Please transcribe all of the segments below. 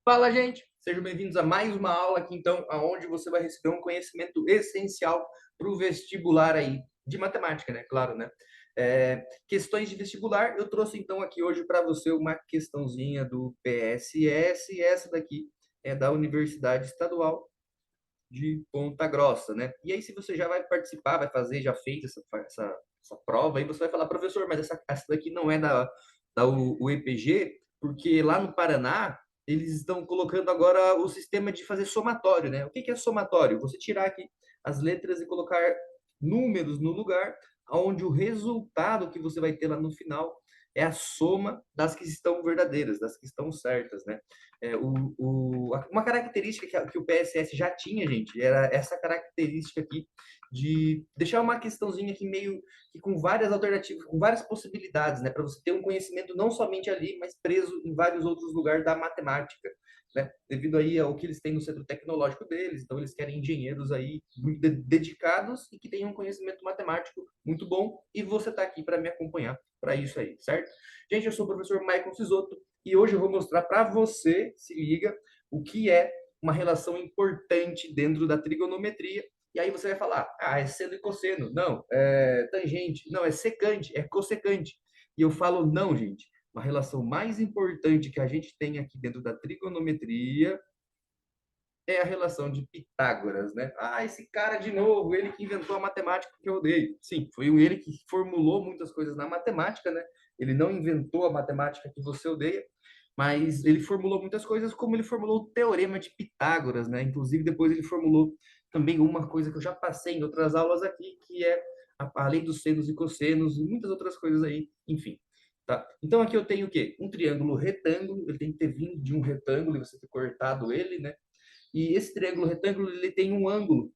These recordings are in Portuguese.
Fala, gente! Sejam bem-vindos a mais uma aula aqui, então, aonde você vai receber um conhecimento essencial para o vestibular aí, de matemática, né? Claro, né? Questões de vestibular, eu trouxe então aqui hoje para você uma questãozinha do PSS, e essa daqui é da Universidade Estadual de Ponta Grossa, né? E aí, se você já vai participar, vai fazer, já fez essa prova, aí você vai falar, professor, mas essa daqui não é da UEPG, porque lá no Paraná, eles estão colocando agora o sistema de fazer somatório, né? O que é somatório? Você tirar aqui as letras e colocar números no lugar, onde o resultado que você vai ter lá no final é a soma das que estão verdadeiras, das que estão certas, né? Uma característica que o PSS já tinha, gente, era essa característica aqui de deixar uma questãozinha aqui meio que com várias alternativas, com várias possibilidades, né, para você ter um conhecimento não somente ali, mas preso em vários outros lugares da matemática, né, devido aí ao que eles têm no centro tecnológico deles. Então eles querem engenheiros aí muito dedicados e que tenham um conhecimento matemático muito bom, e você está aqui para me acompanhar para isso aí, certo? Gente, eu sou o professor Michael Fisotto e hoje eu vou mostrar para você, se liga, o que é uma relação importante dentro da trigonometria. E aí você vai falar, é seno e cosseno. Não, é tangente. Não, é secante, é cossecante. E eu falo, não, gente. Uma relação mais importante que a gente tem aqui dentro da trigonometria é a relação de Pitágoras, né? Esse cara de novo, ele que inventou a matemática que eu odeio. Sim, foi ele que formulou muitas coisas na matemática, né? Ele não inventou a matemática que você odeia, mas ele formulou muitas coisas, como ele formulou o teorema de Pitágoras, né? Inclusive, depois ele formulou também uma coisa que eu já passei em outras aulas aqui, que é a lei dos senos e cossenos, e muitas outras coisas aí, enfim. Tá? Então, aqui eu tenho o quê? Um triângulo retângulo, ele tem que ter vindo de um retângulo e você ter cortado ele, né? E esse triângulo retângulo, ele tem um ângulo,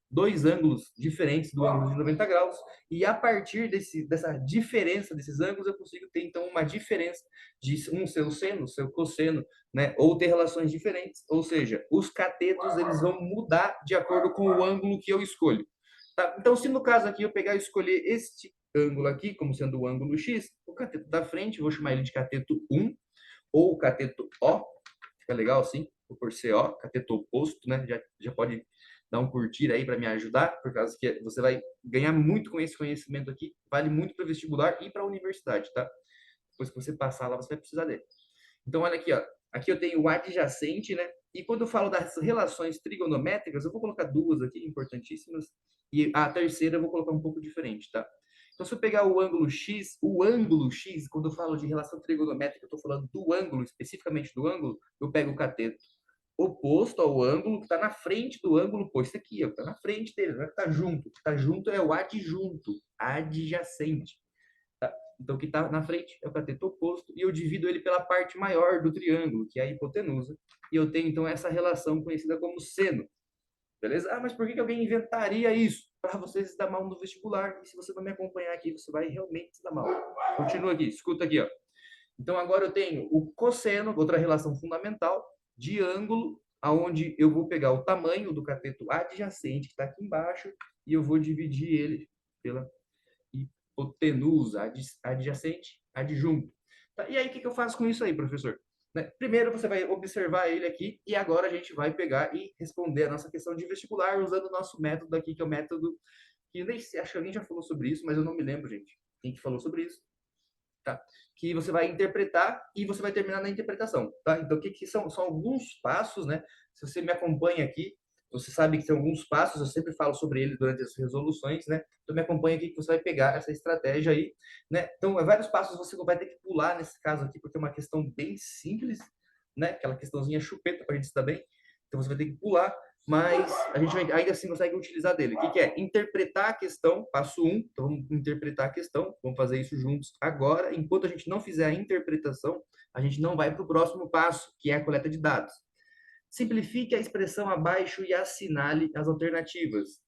dois ângulos diferentes do ângulo de 90 graus, e a partir dessa diferença desses ângulos, eu consigo ter, então, uma diferença de um seu seno, seu cosseno, né? Ou ter relações diferentes, ou seja, os catetos, eles vão mudar de acordo com o ângulo que eu escolho. Tá? Então, se no caso aqui eu pegar e escolher este ângulo aqui, como sendo o ângulo X, o cateto da frente, vou chamar ele de cateto 1, ou cateto O, fica legal assim, por ser ó, cateto oposto, né? Já pode dar um curtir aí para me ajudar, por causa que você vai ganhar muito com esse conhecimento aqui, vale muito para vestibular e para a universidade, tá? Depois que você passar lá, você vai precisar dele. Então, olha aqui, ó. Aqui eu tenho o adjacente, né? E quando eu falo das relações trigonométricas, eu vou colocar duas aqui, importantíssimas, e a terceira eu vou colocar um pouco diferente, tá? Então, se eu pegar o ângulo X, quando eu falo de relação trigonométrica, eu estou falando do ângulo, especificamente do ângulo, eu pego o cateto oposto ao ângulo que está na frente do ângulo oposto aqui, ó, que está na frente dele, não é que está junto. O que está junto é o adjunto, adjacente. Tá? Então, o que está na frente é o cateto oposto, e eu divido ele pela parte maior do triângulo, que é a hipotenusa, e eu tenho, então, essa relação conhecida como seno. Beleza? Mas por que alguém inventaria isso? Para você se dar mal no vestibular. E se você não me acompanhar aqui, você vai realmente se dar mal. Continua aqui, escuta aqui, ó. Então agora eu tenho o cosseno, outra relação fundamental, de ângulo, aonde eu vou pegar o tamanho do cateto adjacente, que está aqui embaixo, e eu vou dividir ele pela hipotenusa, adjacente, adjunto. Tá? E aí, o que eu faço com isso aí, professor? Né? Primeiro, você vai observar ele aqui, e agora a gente vai pegar e responder a nossa questão de vestibular usando o nosso método aqui, que é o método que nem sei, acho que alguém já falou sobre isso, mas eu não me lembro, gente. Quem que falou sobre isso? Tá? Que você vai interpretar e você vai terminar na interpretação, tá? Então, o que são alguns passos, né? Se você me acompanha aqui, você sabe que tem alguns passos, eu sempre falo sobre eles durante as resoluções, né? Então, me acompanha aqui que você vai pegar essa estratégia aí, né? Então, vários passos você vai ter que pular nesse caso aqui, porque é uma questão bem simples, né? Aquela questãozinha chupeta para a gente se dar bem. Então, você vai ter que pular, mas a gente ainda assim consegue utilizar dele. O que é? Interpretar a questão, passo 1. Então, vamos interpretar a questão, vamos fazer isso juntos agora. Enquanto a gente não fizer a interpretação, a gente não vai para o próximo passo, que é a coleta de dados. Simplifique a expressão abaixo e assinale as alternativas.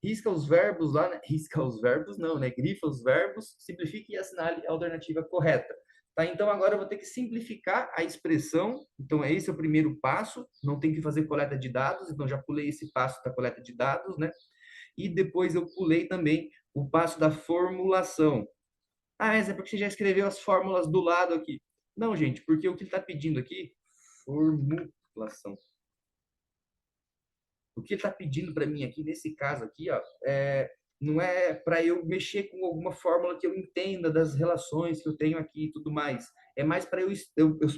Risca os verbos lá, né? Risca os verbos não, né? Grifa os verbos, simplifique e assinale a alternativa correta. Tá? Então, agora eu vou ter que simplificar a expressão. Então, esse é o primeiro passo. Não tem que fazer coleta de dados. Então, já pulei esse passo da coleta de dados, né? E depois eu pulei também o passo da formulação. Mas é porque você já escreveu as fórmulas do lado aqui. Não, gente, porque o que ele está pedindo aqui, formulação. O que ele está pedindo para mim aqui, nesse caso aqui, ó, não é para eu mexer com alguma fórmula que eu entenda das relações que eu tenho aqui e tudo mais. É mais para eu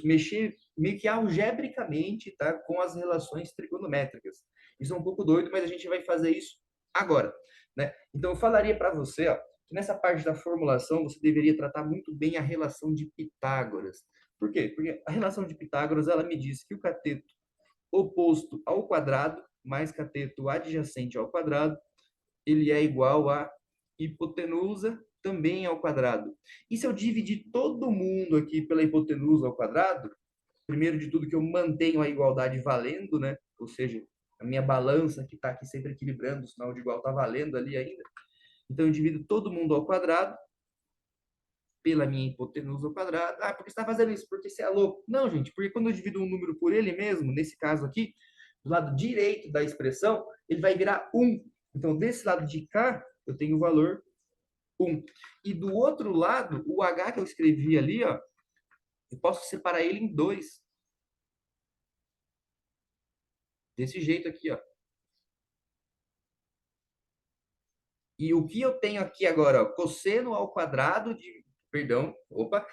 mexer meio que algebricamente, tá, com as relações trigonométricas. Isso é um pouco doido, mas a gente vai fazer isso agora, né? Então, eu falaria para você, ó, que nessa parte da formulação você deveria tratar muito bem a relação de Pitágoras. Por quê? Porque a relação de Pitágoras, ela me diz que o cateto oposto ao quadrado mais cateto adjacente ao quadrado, ele é igual a hipotenusa também ao quadrado. E se eu dividir todo mundo aqui pela hipotenusa ao quadrado, primeiro de tudo que eu mantenho a igualdade valendo, né? Ou seja, a minha balança que está aqui sempre equilibrando, o sinal de igual está valendo ali ainda. Então eu divido todo mundo ao quadrado pela minha hipotenusa ao quadrado. Ah, por que você está fazendo isso? Porque você é louco. Não, gente, porque quando eu divido um número por ele mesmo, nesse caso aqui, do lado direito da expressão, ele vai virar 1. Então, desse lado de cá, eu tenho o valor 1. E do outro lado, o h que eu escrevi ali, ó, eu posso separar ele em 2. Desse jeito aqui, ó. E o que eu tenho aqui agora, ó, cosseno ao quadrado de... Perdão, opa.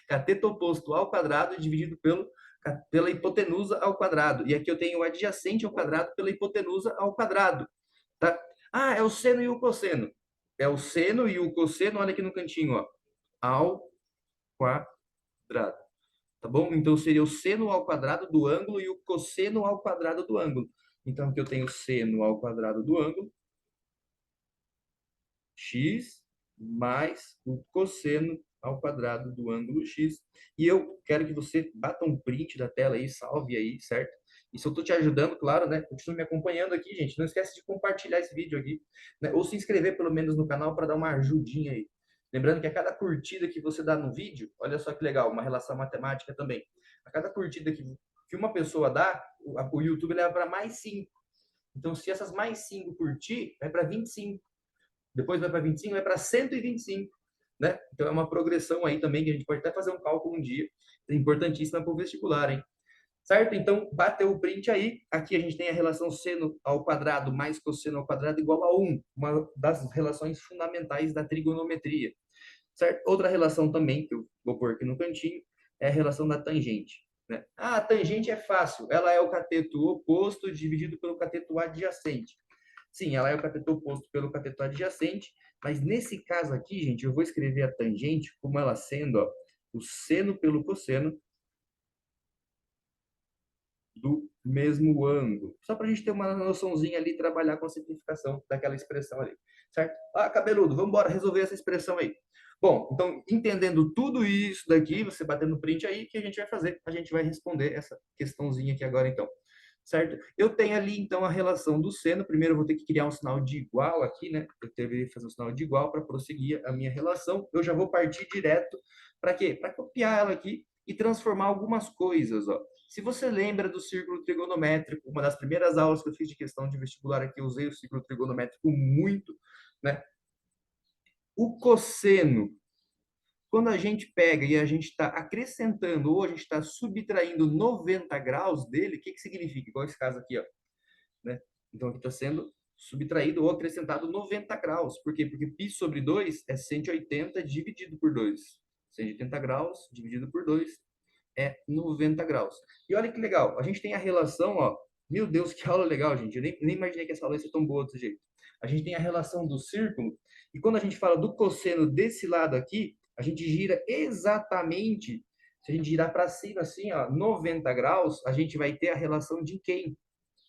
Cateto oposto ao quadrado dividido pela hipotenusa ao quadrado. E aqui eu tenho o adjacente ao quadrado pela hipotenusa ao quadrado. Tá? Ah, é o seno e o cosseno. É o seno e o cosseno, olha aqui no cantinho, ó, ao quadrado. Tá bom? Então seria o seno ao quadrado do ângulo e o cosseno ao quadrado do ângulo. Então aqui eu tenho seno ao quadrado do ângulo, x, mais o cosseno ao quadrado do ângulo x. E eu quero que você bata um print da tela aí, salve aí, certo? E se eu estou te ajudando, claro, né? Continue me acompanhando aqui, gente. Não esquece de compartilhar esse vídeo aqui, né? Ou se inscrever pelo menos no canal para dar uma ajudinha aí. Lembrando que a cada curtida que você dá no vídeo, olha só que legal, uma relação matemática também. A cada curtida que uma pessoa dá, o YouTube leva para mais 5. Então, se essas mais 5 curtir, vai para 25. Depois vai para 25, vai para 125, né? Então é uma progressão aí também que a gente pode até fazer um cálculo um dia, é importantíssima para o vestibular, hein? Certo? Então, bateu o print aí. Aqui a gente tem a relação seno ao quadrado mais cosseno ao quadrado igual a 1, uma das relações fundamentais da trigonometria. Certo? Outra relação também, que eu vou pôr aqui no cantinho, é a relação da tangente. Né? Ah, a tangente é fácil. Ela é o cateto oposto dividido pelo cateto adjacente. Sim, ela é o cateto oposto pelo cateto adjacente, mas nesse caso aqui, gente, eu vou escrever a tangente como ela sendo, ó, o seno pelo cosseno do mesmo ângulo. Só para a gente ter uma noçãozinha ali e trabalhar com a simplificação daquela expressão ali. Certo? Ah, cabeludo, vamos embora resolver essa expressão aí. Bom, então, entendendo tudo isso daqui, você batendo no print aí, o que a gente vai fazer? A gente vai responder essa questãozinha aqui agora, então. Certo? Eu tenho ali, então, a relação do seno. Primeiro, eu vou ter que criar um sinal de igual aqui, né? Eu deveria fazer um sinal de igual para prosseguir a minha relação. Eu já vou partir direto para quê? Para copiar ela aqui e transformar algumas coisas, ó. Se você lembra do círculo trigonométrico, uma das primeiras aulas que eu fiz de questão de vestibular aqui, eu usei o círculo trigonométrico muito, né? O cosseno, quando a gente pega e a gente está acrescentando ou a gente está subtraindo 90 graus dele, o que significa? Igual esse caso aqui, ó, né? Então aqui está sendo subtraído ou acrescentado 90 graus. Por quê? Porque π sobre 2 é 180 dividido por 2. 180 graus dividido por 2 é 90 graus. E olha que legal, a gente tem a relação, ó, meu Deus, que aula legal, gente. Eu nem imaginei que essa aula ia ser tão boa desse jeito. A gente tem a relação do círculo, e quando a gente fala do cosseno desse lado aqui, a gente gira exatamente, se a gente girar para cima assim, ó, 90 graus, a gente vai ter a relação de quem?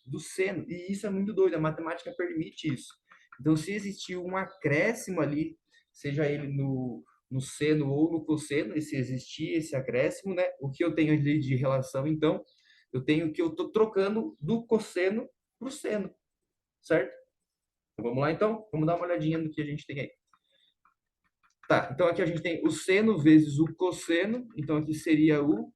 Do seno. E isso é muito doido, a matemática permite isso. Então, se existir um acréscimo ali, seja ele no seno ou no cosseno, e se existir esse acréscimo, né? O que eu tenho ali de relação, então, eu tenho que eu estou trocando do cosseno para o seno, certo? Então, vamos lá, então? Vamos dar uma olhadinha no que a gente tem aí. Tá, então aqui a gente tem o seno vezes o cosseno, então aqui seria no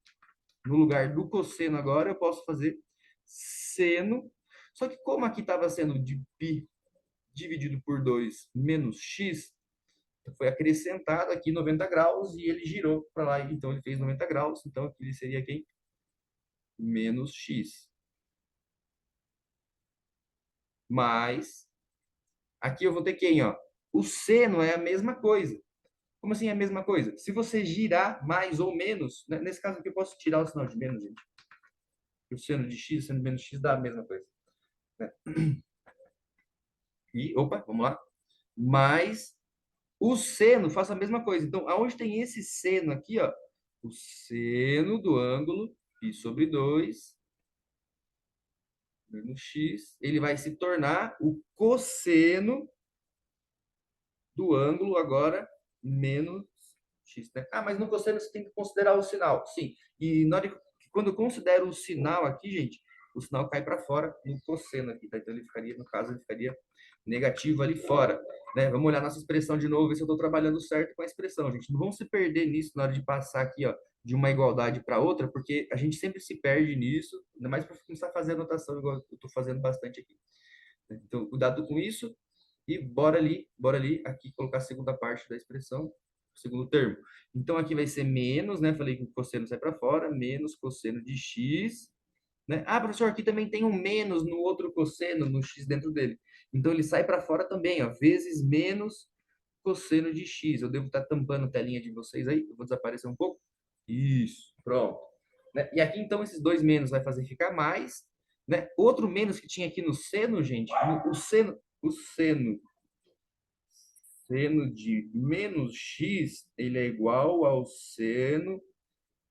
lugar do cosseno agora, eu posso fazer seno, só que como aqui estava sendo de π dividido por 2 menos x, foi acrescentado aqui 90 graus e ele girou para lá, então ele fez 90 graus, então aqui ele seria quem? menos x. Mais, aqui eu vou ter quem, ó? O seno é a mesma coisa. Como assim é a mesma coisa? Se você girar mais ou menos, né? Nesse caso aqui eu posso tirar o sinal de menos, gente. O seno de x, o seno de menos x dá a mesma coisa. Né? E, opa, vamos lá. Mais o seno, faça a mesma coisa. Então, aonde tem esse seno aqui, ó, o seno do ângulo π sobre 2 menos x, ele vai se tornar o cosseno do ângulo agora menos x, né? Ah, mas no cosseno você tem que considerar o sinal. Sim. E na hora que, quando eu considero o sinal aqui, gente, o sinal cai para fora no cosseno aqui, tá? Então ele ficaria, no caso, ele ficaria negativo ali fora, né? Vamos olhar nossa expressão de novo, ver se eu estou trabalhando certo com a expressão, gente. Não vamos se perder nisso na hora de passar aqui, ó, de uma igualdade para outra, porque a gente sempre se perde nisso, ainda mais para começar a fazer anotação igual eu estou fazendo bastante aqui. Então, cuidado com isso. E bora ali, aqui colocar a segunda parte da expressão, o segundo termo. Então, aqui vai ser menos, né? Falei que o cosseno sai para fora, menos cosseno de x, né? Ah, professor, aqui também tem um menos no outro cosseno, no x dentro dele. Então, ele sai para fora também, ó, vezes menos cosseno de x. Eu devo estar tampando a telinha de vocês aí, eu vou desaparecer um pouco. Isso, pronto. Né? E aqui, então, esses dois menos vai fazer ficar mais, né? Outro menos que tinha aqui no seno, gente, seno de menos x, ele é igual ao seno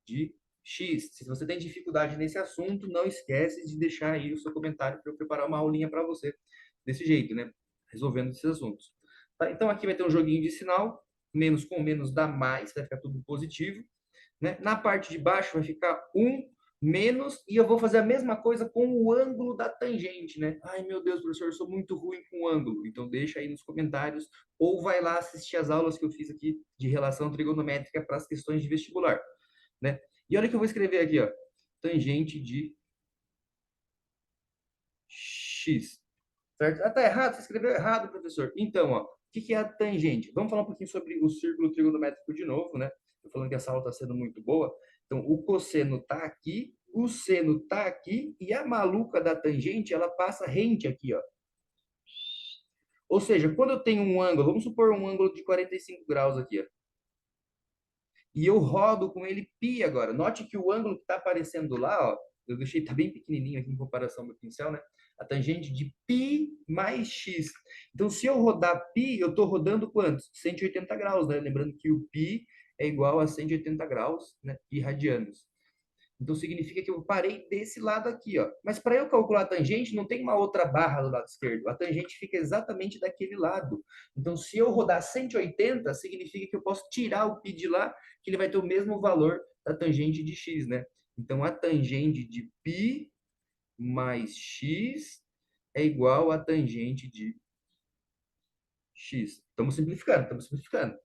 de x. Se você tem dificuldade nesse assunto, não esquece de deixar aí o seu comentário para eu preparar uma aulinha para você desse jeito, né? Resolvendo esses assuntos. Tá? Então aqui vai ter um joguinho de sinal, menos com menos dá mais, vai ficar tudo positivo. Né? Na parte de baixo vai ficar 1 menos, e eu vou fazer a mesma coisa com o ângulo da tangente, né? Ai, meu Deus, professor, eu sou muito ruim com ângulo. Então, deixa aí nos comentários, ou vai lá assistir as aulas que eu fiz aqui de relação trigonométrica para as questões de vestibular, né? E olha o que eu vou escrever aqui, ó. Tangente de x. Certo? Ah, tá errado, você escreveu errado, professor. Então, ó, o que é a tangente? Vamos falar um pouquinho sobre o círculo trigonométrico de novo, né? Estou falando que essa aula está sendo muito boa. Então, o cosseno está aqui, o seno está aqui, e a maluca da tangente, ela passa rente aqui, ó. Ou seja, quando eu tenho um ângulo, vamos supor um ângulo de 45 graus aqui, ó. E eu rodo com ele π agora. Note que o ângulo que está aparecendo lá, ó, eu deixei, tá bem pequenininho aqui em comparação ao meu pincel, né? A tangente de π mais x. Então, se eu rodar π, eu estou rodando quantos? 180 graus, né? Lembrando que o π é igual a 180 graus, né? Pi radianos. Então, significa que eu parei desse lado aqui, ó. Mas para eu calcular a tangente, não tem uma outra barra do lado esquerdo. A tangente fica exatamente daquele lado. Então, se eu rodar 180, significa que eu posso tirar o π de lá, que ele vai ter o mesmo valor da tangente de x, né? Então, a tangente de π mais x é igual a tangente de x. Estamos simplificando, estamos simplificando.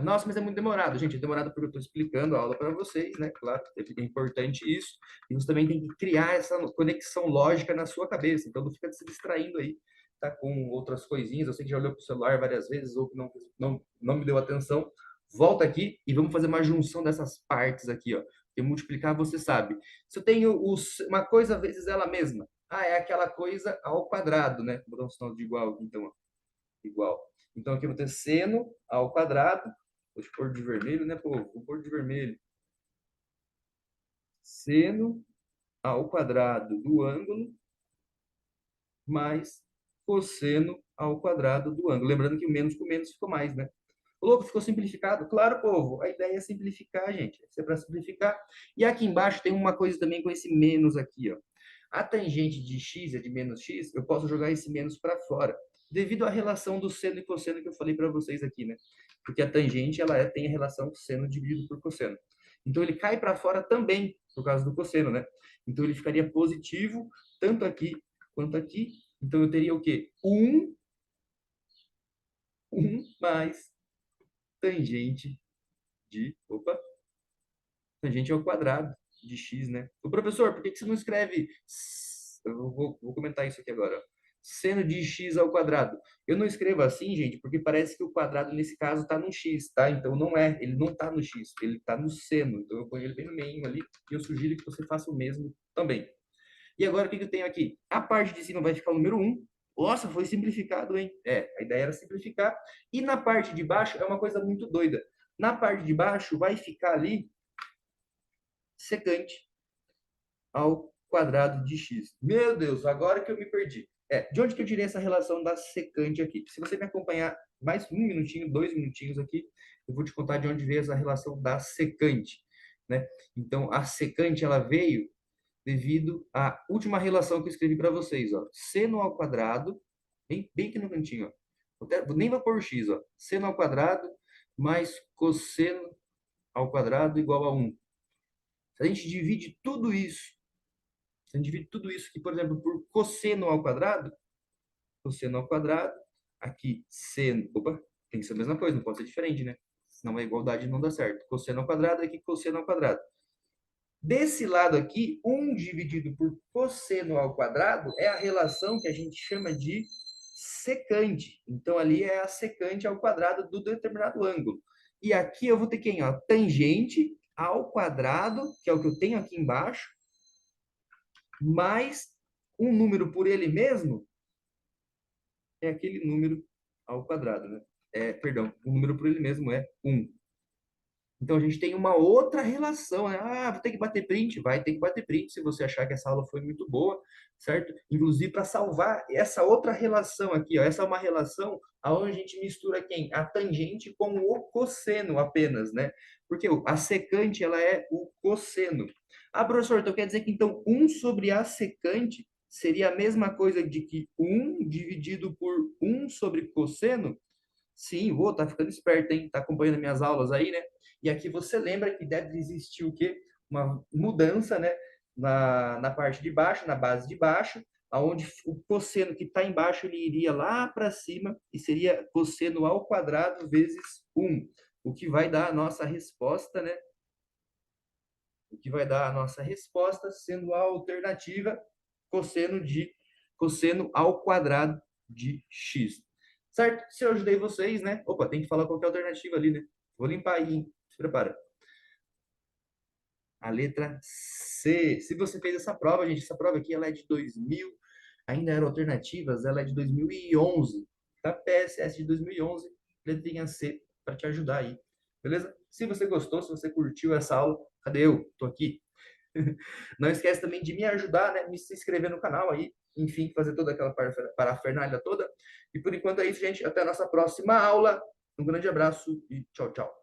Nossa, mas é muito demorado. Gente, é demorado porque eu estou explicando a aula para vocês, né? Claro, é importante isso. E você também tem que criar essa conexão lógica na sua cabeça. Então, não fica se distraindo aí, tá? Com outras coisinhas. Eu sei que já olhou para o celular várias vezes ou que não me deu atenção. Volta aqui e vamos fazer uma junção dessas partes aqui, ó. Porque multiplicar, você sabe. Se eu tenho uma coisa vezes ela mesma, é aquela coisa ao quadrado, né? Vou dar um sinal de igual aqui, então, ó. Igual. Então, aqui eu vou ter seno ao quadrado. Vou pôr de vermelho, né, povo? Vou pôr de vermelho. Seno ao quadrado do ângulo mais cosseno ao quadrado do ângulo. Lembrando que o menos com menos ficou mais, né? O louco ficou simplificado? Claro, povo. A ideia é simplificar, gente. Isso é para simplificar. E aqui embaixo tem uma coisa também com esse menos aqui, ó. A tangente de x é de menos x, eu posso jogar esse menos para fora, devido à relação do seno e cosseno que eu falei para vocês aqui, né? Porque a tangente tem a relação seno dividido por cosseno. Então ele cai para fora também, por causa do cosseno, né? Então ele ficaria positivo tanto aqui quanto aqui. Então eu teria o quê? 1 mais tangente tangente ao quadrado de x, né? O professor, por que você não escreve... Eu vou comentar isso aqui agora. seno de x ao quadrado. Eu não escrevo assim, gente, porque parece que o quadrado, nesse caso, está no x, tá? Então, não é. Ele não está no x, ele está no seno. Então, eu ponho ele bem no meio ali e eu sugiro que você faça o mesmo também. E agora, o que eu tenho aqui? A parte de cima vai ficar o número 1. Nossa, foi simplificado, hein? É, a ideia era simplificar. E na parte de baixo é uma coisa muito doida. Na parte de baixo vai ficar ali secante ao quadrado de x. Meu Deus, agora que eu me perdi. De onde que eu tirei essa relação da secante aqui? Se você me acompanhar mais um minutinho, 2 minutinhos aqui, eu vou te contar de onde veio essa relação da secante, né? Então, a secante, ela veio devido à última relação que eu escrevi para vocês, ó. Seno ao quadrado, bem aqui no cantinho, ó. Nem vou pôr x, ó. Seno ao quadrado mais cosseno ao quadrado igual a 1. Se a gente divide tudo isso, se a gente divide tudo isso aqui, por exemplo, por cosseno ao quadrado, aqui seno, opa, tem que ser a mesma coisa, não pode ser diferente, né? Senão a igualdade não dá certo. Cosseno ao quadrado, aqui cosseno ao quadrado. Desse lado aqui, 1 dividido por cosseno ao quadrado é a relação que a gente chama de secante. Então, ali é a secante ao quadrado do determinado ângulo. E aqui eu vou ter quem? Ó, tangente ao quadrado, que é o que eu tenho aqui embaixo, mais um número por ele mesmo, é aquele número ao quadrado, né? Perdão, o número por ele mesmo é 1. Então, a gente tem uma outra relação, né? Ah, vou ter que bater print? Vai ter que bater print se você achar que essa aula foi muito boa, certo? Inclusive, para salvar essa outra relação aqui, ó. Essa é uma relação onde a gente mistura quem? A tangente com o cosseno apenas, né? Porque a secante, ela é o cosseno. Ah, professor, então quer dizer que então 1 sobre a secante seria a mesma coisa de que 1 dividido por 1 sobre cosseno? Sim, vou, tá ficando esperto, hein? Tá acompanhando minhas aulas aí, né? E aqui você lembra que deve existir o quê? Uma mudança, né? Na parte de baixo, na base de baixo, aonde o cosseno que está embaixo ele iria lá para cima e seria cosseno ao quadrado vezes 1, o que vai dar a nossa resposta, né? O que vai dar a nossa resposta sendo a alternativa cosseno ao quadrado de x. Certo? Se eu ajudei vocês, né? Opa, tem que falar qualquer alternativa ali, né? Vou limpar aí, hein? Se prepara. A letra C. Se você fez essa prova, gente, essa prova aqui ela é de 2000, ainda eram alternativas, ela é de 2011, tá? PSS de 2011, letrinha C, para te ajudar aí, beleza? Se você gostou, se você curtiu essa aula, cadê eu? Tô aqui. Não esquece também de me ajudar, né? Me se inscrever no canal aí, enfim, fazer toda aquela parafernália toda. E por enquanto é isso, gente. Até a nossa próxima aula. Um grande abraço e tchau, tchau.